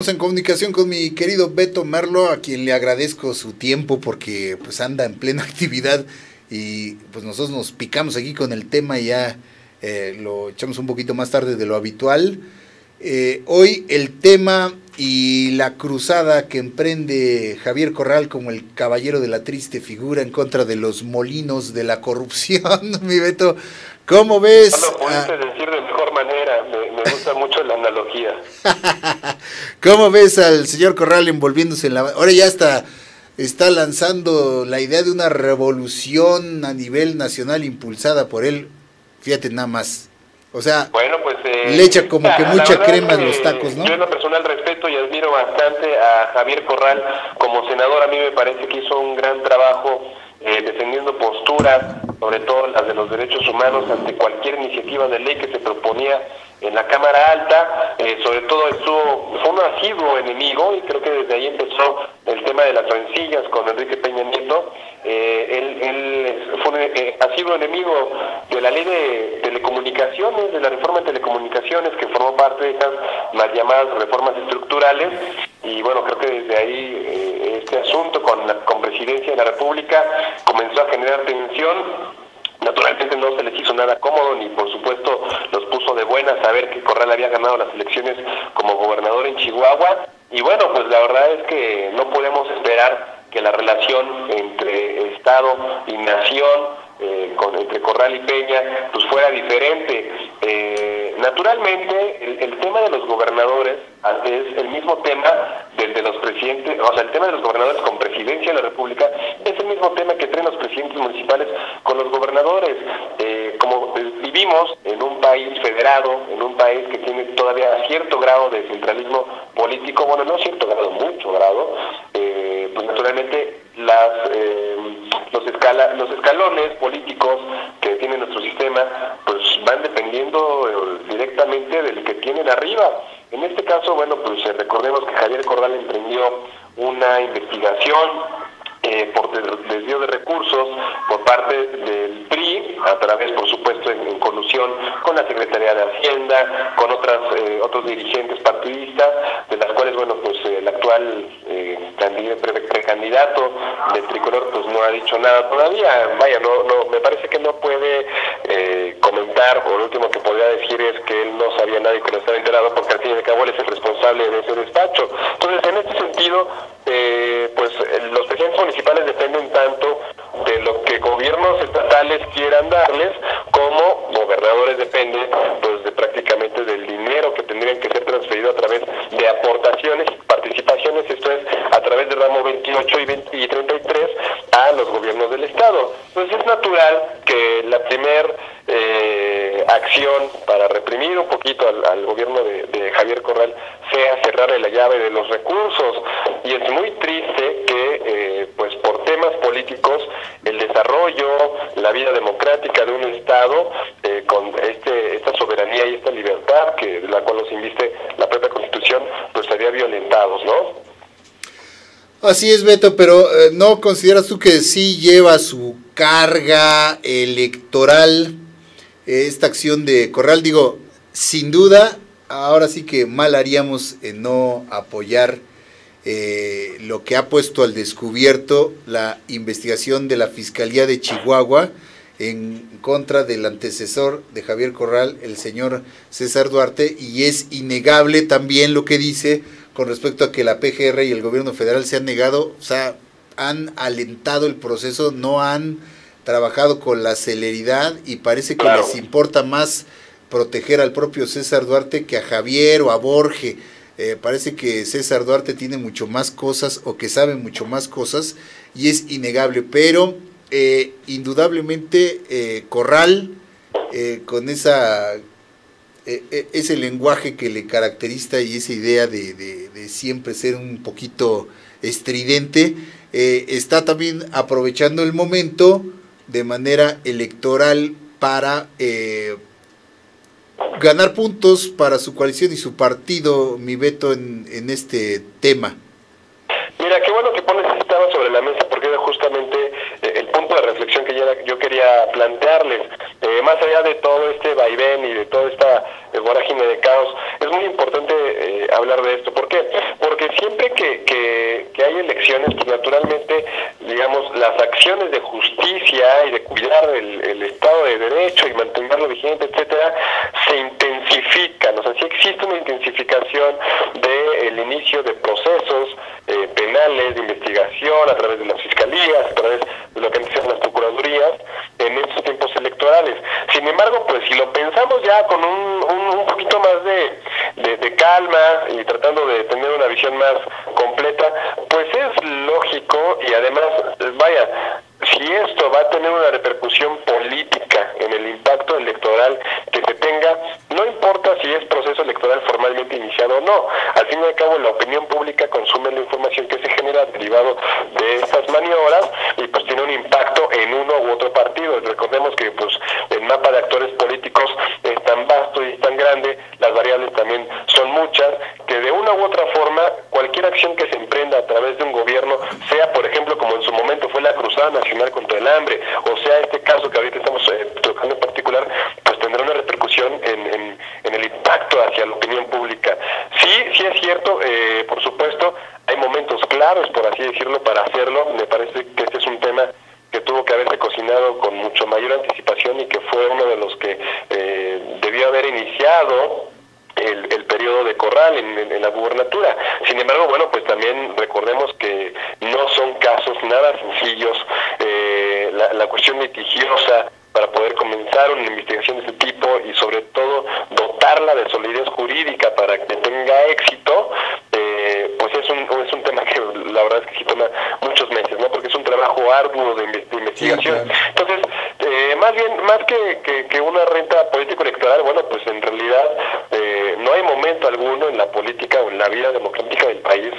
En comunicación con mi querido Beto Merlo, a quien le agradezco su tiempo porque pues anda en plena actividad y pues nosotros nos picamos aquí con el tema y ya lo echamos un poquito más tarde de lo habitual. Hoy el tema y la cruzada que emprende Javier Corral como el caballero de la triste figura en contra de los molinos de la corrupción. Mi Beto, ¿cómo ves? No lo pudiste decir de mejor manera, me gusta mucho la analogía. ¿Cómo ves al señor Corral envolviéndose en la... Ahora ya está lanzando la idea de una revolución a nivel nacional impulsada por él. Fíjate nada más. O sea, bueno, pues, le echa como que mucha crema en los tacos, ¿no? Yo en lo personal respeto y admiro bastante a Javier Corral como senador. A mí me parece que hizo un gran trabajo defendiendo posturas, sobre todo las de los derechos humanos, ante cualquier iniciativa de ley que se proponía en la Cámara Alta. Sobre todo fue un asiduo enemigo, y creo que desde ahí empezó el tema de las rencillas con Enrique Peña Nieto. Él fue un asiduo enemigo de la ley de telecomunicaciones, de la reforma de telecomunicaciones, que formó parte de esas mal llamadas reformas estructurales. Y bueno, creo que desde ahí este asunto con Presidencia de la República comenzó a generar tensión. Naturalmente no se les hizo nada cómodo, ni por supuesto los puso de buena saber que Corral había ganado las elecciones como gobernador en Chihuahua. Y bueno, pues la verdad es que no podemos esperar que la relación entre Estado y Nación, entre Corral y Peña, pues fuera diferente. Naturalmente, el tema de los gobernadores es el mismo tema desde los presidentes, o sea, el tema de los gobernadores con Presidencia de la República es el mismo tema que traen los presidentes municipales con los gobernadores. Como vivimos en un país federado, en un país que tiene todavía cierto grado de centralismo político, bueno, no cierto grado, mucho grado, pues naturalmente los escalones políticos que tiene nuestro sistema pues van dependiendo directamente del que tienen arriba. En este caso, bueno, pues recordemos que Javier Corral emprendió una investigación por desvío de recursos por parte del PRI, a través, por supuesto, en colusión con la Secretaría de Hacienda, con otros dirigentes partidistas, de las cuales, bueno, pues el actual precandidato del Tricolor pues no ha dicho nada todavía. Vaya, no me parece que no puede comentar, o lo último que podría decir es que él no sabía nada y que no estaba enterado, porque al fin y al cabo él es el responsable de ese despacho. Entonces, en este sentido, pues los presidentes municipales dependen tanto de lo que gobiernos estatales quieran darles, como gobernadores dependen pues de prácticamente del dinero que tendrían que ser transferido a través de aportaciones, participaciones, esto es a través del ramo 28 y 33 a los gobiernos del estado. Entonces es natural que la primer acción para reprimir un poquito al gobierno de Javier Corral sea cerrarle la llave de los recursos, y es muy triste que pues por temas políticos el desarrollo, la vida democrática de un estado con esta soberanía y esta libertad de la cual nos inviste la propia Constitución, pues sería violentados, ¿no? Así es, Beto, pero ¿no consideras tú que sí lleva su carga electoral esta acción de Corral? Digo, sin duda, ahora sí que mal haríamos en no apoyar lo que ha puesto al descubierto la investigación de la Fiscalía de Chihuahua en contra del antecesor de Javier Corral, el señor César Duarte, y es innegable también lo que dice con respecto a que la PGR y el gobierno federal se han negado, o sea, han alentado el proceso, no han trabajado con la celeridad, y parece que les importa más proteger al propio César Duarte que a Javier o a Borge. Parece que César Duarte tiene mucho más cosas, o que sabe mucho más cosas, y es innegable, pero indudablemente Corral, con ese lenguaje que le caracteriza y esa idea de siempre ser un poquito estridente, está también aprovechando el momento de manera electoral para ganar puntos para su coalición y su partido, mi Beto, en este tema. Mira, qué bueno que pones este tema sobre la mesa, porque era justamente el punto de reflexión que yo quería plantearles. Más allá de todo este vaivén y de toda esta vorágine de caos. Es muy importante hablar de esto. ¿Por qué? Porque siempre que hay elecciones, pues naturalmente, digamos, las acciones de justicia y de cuidar el Estado de Derecho y mantenerlo vigente, etcétera, se intensifican. O sea, sí existe una intensificación del inicio de procesos penales, de investigación a través de las fiscalías, a través de lo que antes eran las procuradurías, en estos tiempos electorales. Sin embargo, pues si lo pensamos ya con un poquito más de calma y tratando de tener una visión más completa, pues es lógico y además, vaya, si esto va a tener una repercusión política en el impacto electoral que se tenga, no importa si es proceso electoral formalmente iniciado o no. Al fin y al cabo, la opinión pública consume la información que se genera derivado de estas maniobras y pues tiene un impacto en uno u otro partido. Recordemos que pues el mapa de actores políticos es tan vasto y es tan grande, las variables también son muchas, que de una u otra forma, cualquier acción que se emprenda a través de un gobierno, sea por ejemplo como en su momento fue la Cruzada Nacional contra el Hambre, o sea este caso que ahorita estamos tocando en particular, pues tendrá una repercusión en el impacto hacia la opinión pública. Sí es cierto, por supuesto, hay momentos claros, por así decirlo, para hacerlo. Me parece que este es un tema que tuvo que haberse cocinado con mucho mayor anticipación y que fue uno de los que debió haber iniciado el periodo de Corral en la gubernatura. Sin embargo, bueno, pues también recordemos que no son casos nada sencillos. La cuestión litigiosa para poder comenzar una investigación de este tipo y sobre todo dotarla de solidez jurídica para que tenga éxito, pues es un tema que la verdad es que sí toma muchos meses, ¿no? Porque es un trabajo arduo de investigación. Sí, claro. Entonces, más que una renta político-electoral, bueno, pues en realidad no hay momento alguno en la política o en la vida democrática del país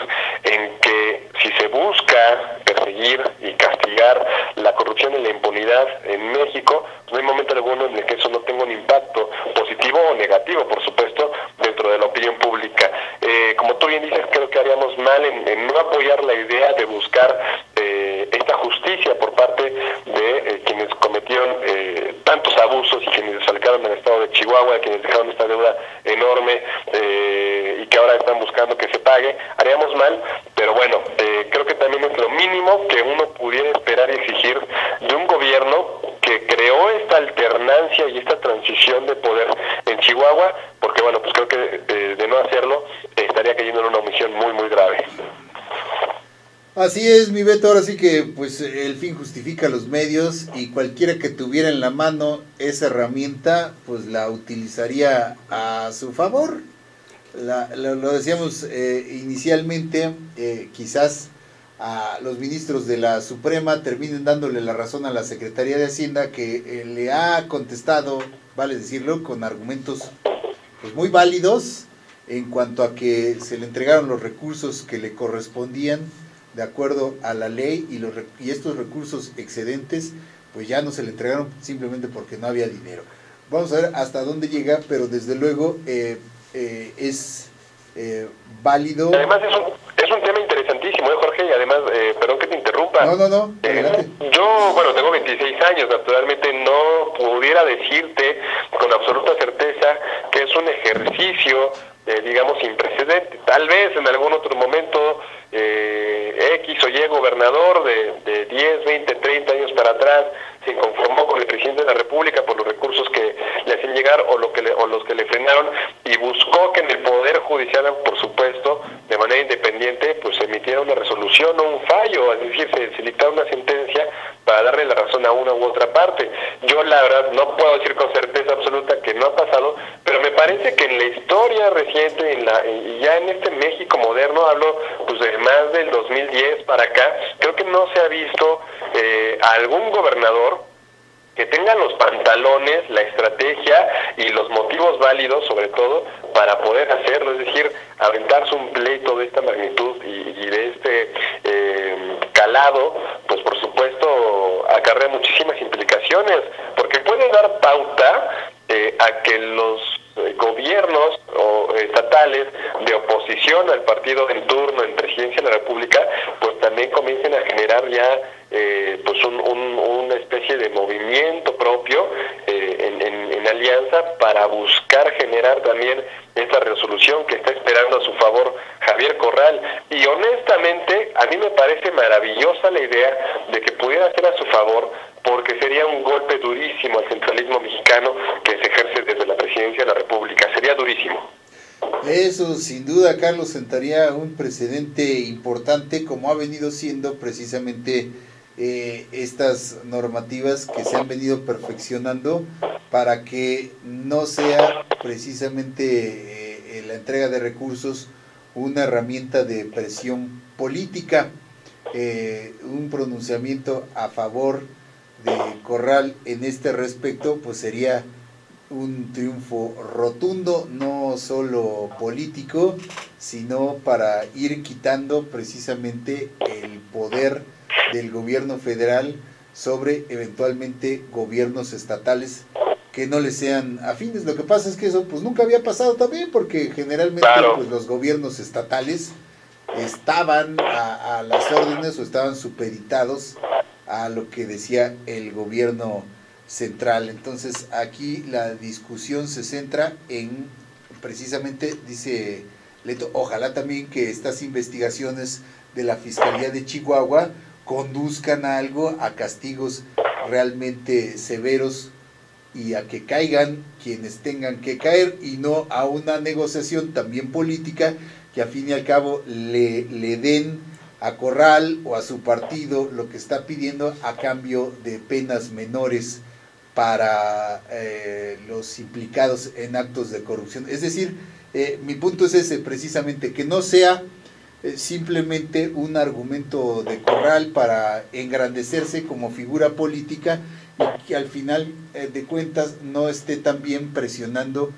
en que si se busca perseguir y castigar la corrupción y la impunidad en México, pues no hay momento alguno en el que eso no tenga un impacto positivo o negativo, por supuesto, dentro de la opinión pública. Como tú bien dices, creo que haríamos mal en no apoyar la idea de buscar esta justicia por parte de quienes cometieron tantos abusos y quienes desfalcaron el estado de Chihuahua, quienes dejaron esta deuda enorme y que ahora están buscando que se pague. Haríamos mal, pero bueno, creo que también es lo mínimo que uno pudiera esperar y exigir de un gobierno que creó esta alternancia y esta transición de poder en Chihuahua, porque bueno, pues creo que de no hacerlo estaría cayendo en una omisión muy, muy grave. Así es, mi Beto, ahora sí que pues el fin justifica los medios y cualquiera que tuviera en la mano esa herramienta, pues la utilizaría a su favor. Lo decíamos inicialmente, quizás a los ministros de la Suprema terminen dándole la razón a la Secretaría de Hacienda, que le ha contestado, vale decirlo, con argumentos pues muy válidos en cuanto a que se le entregaron los recursos que le correspondían de acuerdo a la ley y estos recursos excedentes pues ya no se le entregaron simplemente porque no había dinero. Vamos a ver hasta dónde llega, pero desde luego es válido. Además es un tema interesantísimo, Jorge, y además, perdón que te interrumpa. No, adelante. Yo, bueno, tengo 26 años, naturalmente no pudiera decirte con absoluta certeza que es un ejercicio, digamos, sin precedente. Tal vez en algún otro momento X o Y gobernador de 10, 20, 30 años para atrás se conformó con el presidente de la República por los recursos que le hacían llegar o los que le frenaron y buscó que en el Poder Judicial, por supuesto, de manera independiente, pues se emitiera una resolución o un fallo, es decir, se dictara una sentencia para darle la razón a una u otra parte. Yo la verdad no puedo decir con certeza absoluta que no ha pasado, pero me parece que en la historia reciente, y ya en este México moderno, hablo pues de más del 2010 para acá, creo que no se ha visto a algún gobernador que tenga los pantalones, la estrategia y los motivos válidos, sobre todo, para poder hacerlo, es decir, aventarse un pleito de esta magnitud y de este calado, pues por supuesto acarrea muchísimas implicaciones, porque puede dar pauta a que los gobiernos estatales de oposición al partido en turno en presidencia de la República, pues también comiencen a generar ya pues una especie de movimiento propio en alianza para buscar generar también esta resolución que está esperando a su favor Javier Corral. Y honestamente, a mí me parece maravillosa la idea de que pudiera ser a su favor, porque sería un golpe durísimo al centralismo mexicano que se ejerce desde la presidencia de la República. Sería durísimo. Eso sin duda, Carlos, sentaría un precedente importante, como ha venido siendo precisamente estas normativas que se han venido perfeccionando para que no sea precisamente la entrega de recursos una herramienta de presión política. Un pronunciamiento a favor de Corral en este respecto pues sería un triunfo rotundo, no solo político, sino para ir quitando precisamente el poder del gobierno federal sobre eventualmente gobiernos estatales que no le sean afines. Lo que pasa es que eso pues nunca había pasado también, porque generalmente pues los gobiernos estatales estaban a las órdenes o estaban supeditados a lo que decía el gobierno central. Entonces aquí la discusión se centra en precisamente, dice Leto, ojalá también que estas investigaciones de la Fiscalía de Chihuahua conduzcan a algo, a castigos realmente severos y a que caigan quienes tengan que caer, y no a una negociación también política que a fin y al cabo le den a Corral o a su partido lo que está pidiendo a cambio de penas menores para los implicados en actos de corrupción. Es decir, mi punto es ese, precisamente, que no sea simplemente un argumento de Corral para engrandecerse como figura política y que al final de cuentas no esté también presionando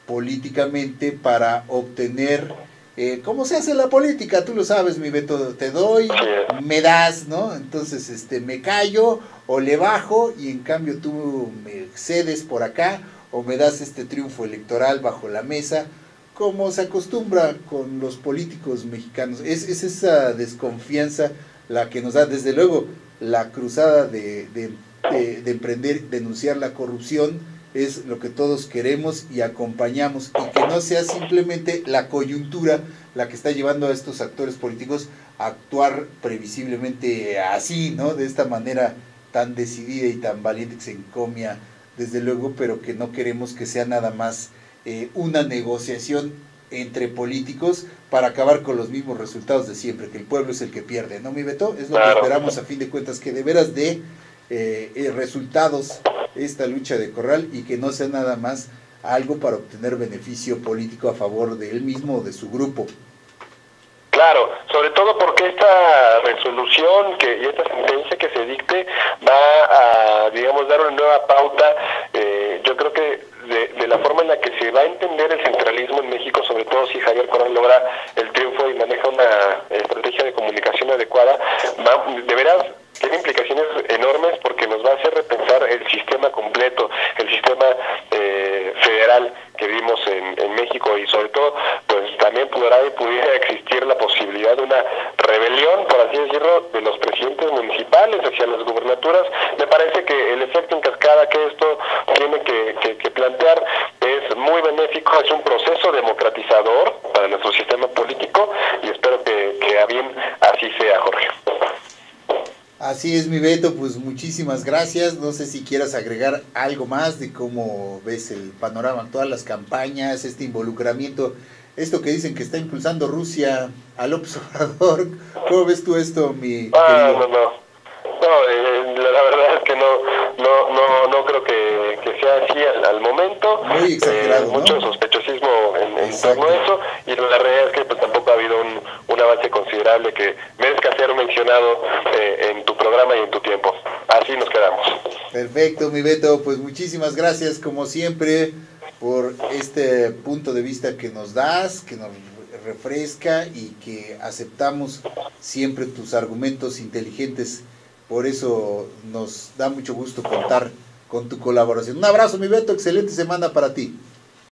políticamente para obtener, ¿cómo se hace la política? Tú lo sabes, mi Beto, te doy, me das, ¿no? Entonces me callo o le bajo y en cambio tú me cedes por acá o me das este triunfo electoral bajo la mesa, como se acostumbra con los políticos mexicanos. Es esa desconfianza la que nos da, desde luego, la cruzada de emprender, denunciar la corrupción, es lo que todos queremos y acompañamos, y que no sea simplemente la coyuntura la que está llevando a estos actores políticos a actuar previsiblemente así, ¿no? De esta manera tan decidida y tan valiente, que se encomia, desde luego, pero que no queremos que sea nada más una negociación entre políticos para acabar con los mismos resultados de siempre, que el pueblo es el que pierde, ¿no, mi Beto? Es lo que esperamos a fin de cuentas, que de veras dé resultados esta lucha de Corral y que no sea nada más algo para obtener beneficio político a favor de él mismo o de su grupo. Claro, sobre todo porque esta resolución y esta sentencia que se dicte va a, digamos, dar una nueva pauta. Yo creo que de la forma en la que se va a entender el centralismo en México, sobre todo si Javier Corral logra el triunfo y maneja una estrategia de comunicación adecuada, de veras tiene implicaciones enormes, porque nos va a hacer repensar el sistema completo, el sistema federal que vimos en México, y sobre todo pues también pudiera existir la posibilidad de una rebelión, por así decirlo, de los presidentes municipales hacia las gubernaturas. Me parece que el efecto en cascada que esto tiene que plantear es muy benéfico, es un proceso democratizador para nuestro sistema político, y espero que a bien así sea, Jorge. Así es, mi Beto, pues muchísimas gracias. No sé si quieras agregar algo más de cómo ves el panorama actual, las campañas, este involucramiento, esto que dicen que está impulsando Rusia a López Obrador. ¿Cómo ves tú esto, mi querido? La verdad es que no creo que sea así al momento. Muy exagerado, mucho ¿no? sospechosismo en torno a eso, y la realidad es que pues tampoco ha habido un avance considerable que merezca ser mencionado en tu programa y en tu tiempo. Así nos quedamos. Perfecto, mi Beto, pues muchísimas gracias como siempre por este punto de vista que nos das, que nos refresca y que aceptamos siempre tus argumentos inteligentes. Por eso nos da mucho gusto contar con tu colaboración. Un abrazo, mi Beto, excelente semana para ti.